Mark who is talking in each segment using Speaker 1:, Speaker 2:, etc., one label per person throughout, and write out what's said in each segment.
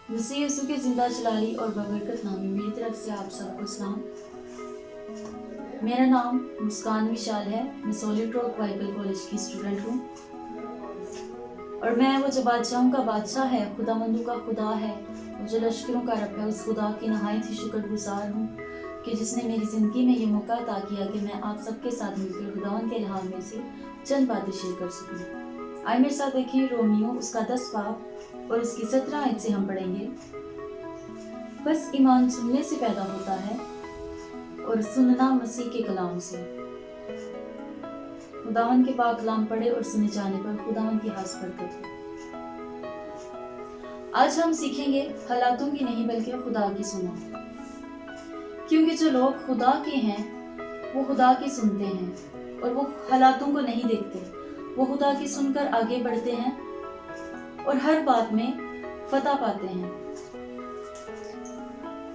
Speaker 1: मसीह यीशु के जिंदा जलाली और बबरकत नाम में मेरी तरफ से आप सबको सलाम। मेरा नाम मुस्कान विशाल है। मैं सॉलिड रॉक बाइबल कॉलेज की स्टूडेंट हूँ और मैं वो जो बादशाहों का बादशाह है, खुदावंदों का खुदा है, वो जो लश्करों का रब है, उस खुदा की नहायत ही शुक्रगुजार हूँ कि जिसने मेरी ज़िंदगी में ये मौका अता किया कि मैं आप सबके साथ मिलकर खुदावंद के इल्हाम में से चंद बातें शेयर कर सकूँ। आइए मेरे साथ देखिए रोमियो उसका 10 बाब और उसकी 17 आयत से हम पढ़ेंगे। बस ईमान सुनने से पैदा होता है और सुनना मसीह के कलाम से। खुदावंद के पाक कलाम पढ़े और सुने जाने पर खुदावंद की खास बरकत हो। आज हम सीखेंगे हालातों की नहीं बल्कि खुदा की सुनो, क्योंकि जो लोग खुदा के हैं वो खुदा की सुनते हैं और वो हालातों को नहीं देखते। वो खुदा की सुनकर आगे बढ़ते हैं और हर बात में फतह पाते हैं।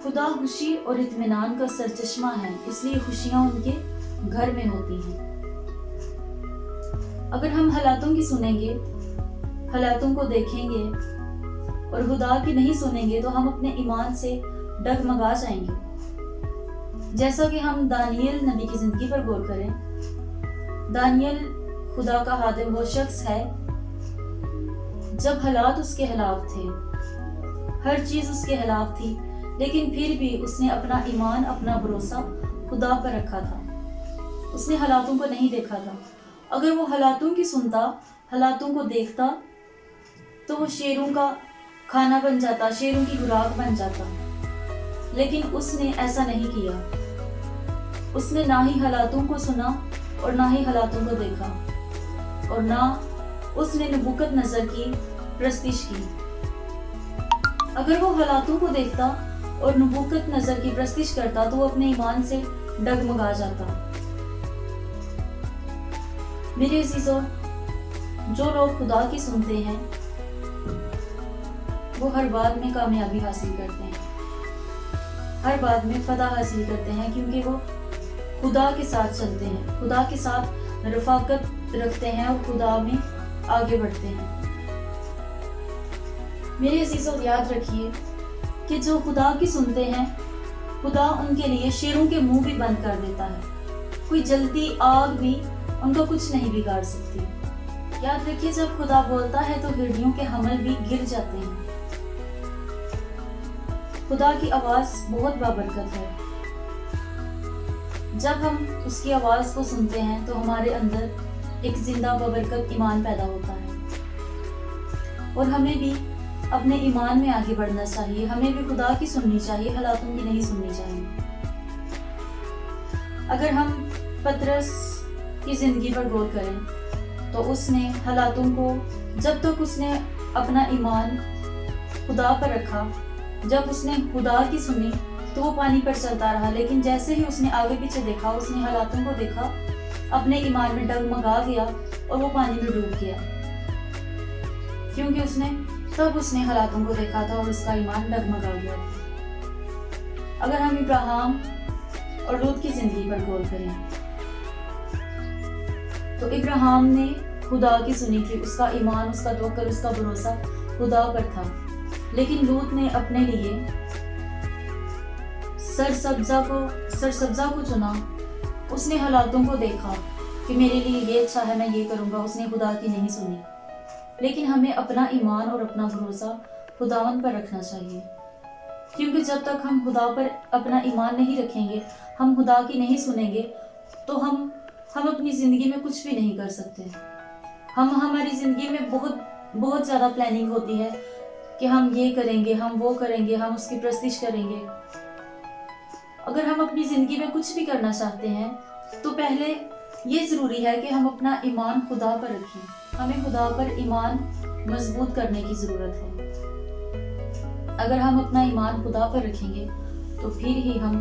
Speaker 1: खुदा खुशी और इत्मीनान का सरचश्मा है, इसलिए खुशियां उनके घर में होती हैं। अगर हम हालातों की सुनेंगे, हालातों को देखेंगे और खुदा की नहीं सुनेंगे तो हम अपने ईमान से डगमगा जाएंगे। जैसा कि हम दानियल नबी की जिंदगी पर गौर करें, दानियल खुदा का हादिम वो शख्स है जब हालात उसके खिलाफ थे, हर चीज उसके खिलाफ थी, लेकिन फिर भी उसने अपना ईमान, अपना भरोसा खुदा पर रखा था। उसने हालातों को नहीं देखा था। अगर वो हालातों की सुनता, हालातों को देखता तो वो शेरों का खाना बन जाता, शेरों की खुराक बन जाता। लेकिन उसने ऐसा नहीं किया। उसने ना ही हालातों को सुना और ना ही हालातों को देखा और ना उसने नबूकत नजर की प्रस्तिश की। अगर वो हालातों को देखता और नबूकत नजर की प्रस्तिश करता तो वो अपने ईमान से डगमगा जाता। मेरे अजीजों, जो लोग खुदा की सुनते हैं वो हर बात में कामयाबी हासिल करते हैं, हर बात में फतह हासिल करते हैं, क्योंकि वो खुदा के साथ चलते हैं, खुदा के साथ रफाकत रखते हैं और खुदा में आगे बढ़ते हैं। मेरे अजीजों, याद रखिए कि जो खुदा की सुनते हैं, खुदा उनके लिए शेरों के मुंह भी बंद कर देता है। कोई जलती आग भी उनको कुछ नहीं बिगाड़ सकती। याद रखिए, जब खुदा बोलता है तो हिरनियों के हमल भी गिर जाते हैं। खुदा की आवाज बहुत बाबरकत है। जब हम उसकी आवाज को सुनते हैं तो हमारे अंदर एक जिंदा बबरकत ईमान पैदा होता है और हमें भी अपने ईमान में आगे बढ़ना चाहिए। हमें भी खुदा की सुननी चाहिए, हालातों की नहीं सुननी चाहिए। अगर हम पतरस की जिंदगी पर गौर करें तो उसने हालातों को, जब तक उसने अपना ईमान खुदा पर रखा, जब उसने खुदा की सुनी तो वो पानी पर चलता रहा। लेकिन जैसे ही उसने आगे पीछे देखा, उसने हालातों को देखा, अपने ईमान में डगमगा गया और वो पानी में डूब गया, क्योंकक्योंकि उसने हालातों को देखा था और उसका ईमान डगमगा गया था। अगर हम इब्राहिम और लूत की जिंदगी पर गौर करें तो इब्राहिम ने खुदा की सुनी थी, उसका ईमान, उसका तवक्कुल, उसका भरोसा खुदा पर था। लेकिन लूत ने अपने लिए सरसब्जा को चुना। उसने हालातों को देखा कि मेरे लिए ये अच्छा है, मैं ये करूंगा। उसने खुदा की नहीं सुनी। लेकिन हमें अपना ईमान और अपना भरोसा खुदावंद पर रखना चाहिए, क्योंकि जब तक हम खुदा पर अपना ईमान नहीं रखेंगे, हम खुदा की नहीं सुनेंगे, तो हम अपनी जिंदगी में कुछ भी नहीं कर सकते। हमारी जिंदगी में बहुत ज्यादा प्लानिंग होती है कि हम ये करेंगे, हम वो करेंगे, हम उसकी प्रस्तिश करेंगे। अगर हम अपनी जिंदगी में कुछ भी करना चाहते हैं तो पहले ये जरूरी है कि हम अपना ईमान खुदा पर रखें। हमें खुदा पर ईमान मजबूत करने की जरूरत है। अगर हम अपना ईमान खुदा पर रखेंगे तो फिर ही हम